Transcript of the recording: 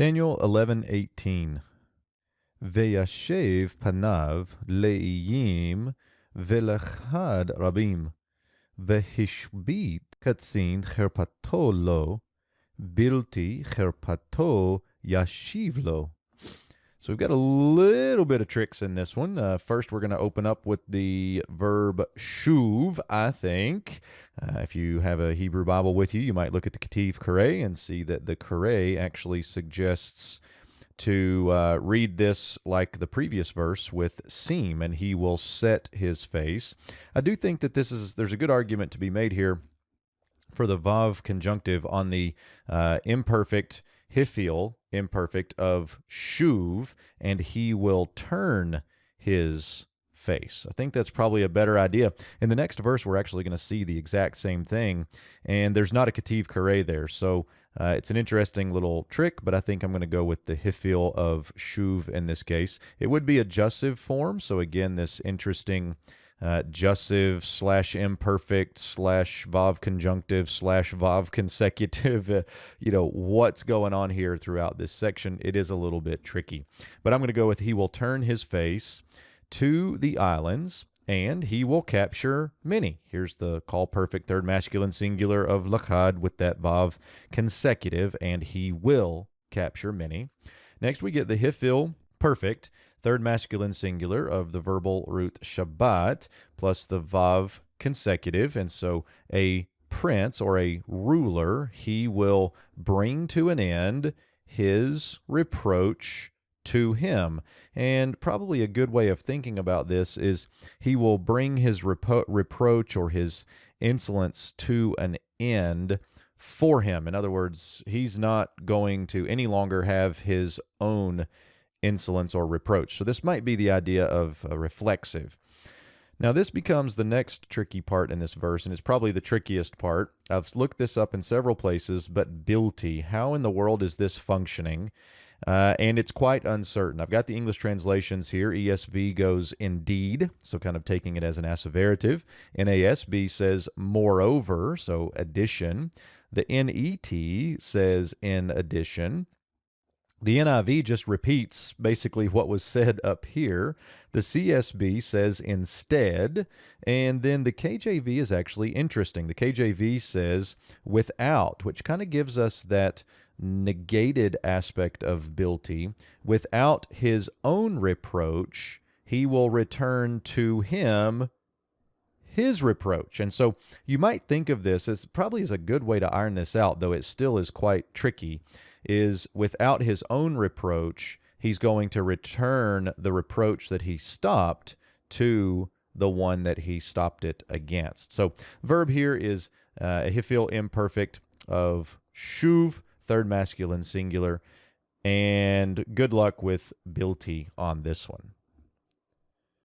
Daniel 11:18. Veyashev panav le'iyim velechad rabim vehishbit katzin cherpato lo bilti cherpato yashiv lo. So we've got a little bit of tricks in this one. First, we're going to open up with the verb shuv, I think. If you have a Hebrew Bible with you, you might look at the Ketiv Kareh and see that the Kareh actually suggests to read this like the previous verse with seem, and he will set his face. I do think that there's a good argument to be made here for the vav conjunctive on the imperfect hifil imperfect of shuv, and he will turn his face. I think that's probably a better idea. In the next verse, we're actually going to see the exact same thing, and there's not a Ketiv Kareh there, so it's an interesting little trick, but I think I'm going to go with the hifil of shuv in this case. It would be a jussive form, so again, this interesting jussive / imperfect / vav conjunctive / vav consecutive. What's going on here throughout this section? It is a little bit tricky. But I'm going to go with he will turn his face to the islands and he will capture many. Here's the call perfect third masculine singular of lachad with that vav consecutive, and he will capture many. Next, we get the hifil perfect third masculine singular of the verbal root Shabbat plus the vav consecutive. And so a prince or a ruler, he will bring to an end his reproach to him. And probably a good way of thinking about this is he will bring his reproach or his insolence to an end for him. In other words, he's not going to any longer have his own insolence or reproach. So this might be the idea of a reflexive. Now this becomes the next tricky part in this verse, and it's probably the trickiest part. I've looked this up in several places, but bilti, how in the world is this functioning? And it's quite uncertain. I've got the English translations here. ESV goes indeed, so kind of taking it as an asseverative. NASB says moreover, so addition. The NET says in addition. The NIV just repeats basically what was said up here. The CSB says instead, and then the KJV is actually interesting. The KJV says without, which kind of gives us that negated aspect of bilti. Without his own reproach, he will return to him his reproach. And so you might think of this as probably as a good way to iron this out, though it still is quite tricky, is without his own reproach, he's going to return the reproach that he stopped to the one that he stopped it against. So verb here is a hifil imperfect of shuv, third masculine singular, and good luck with bilti on this one.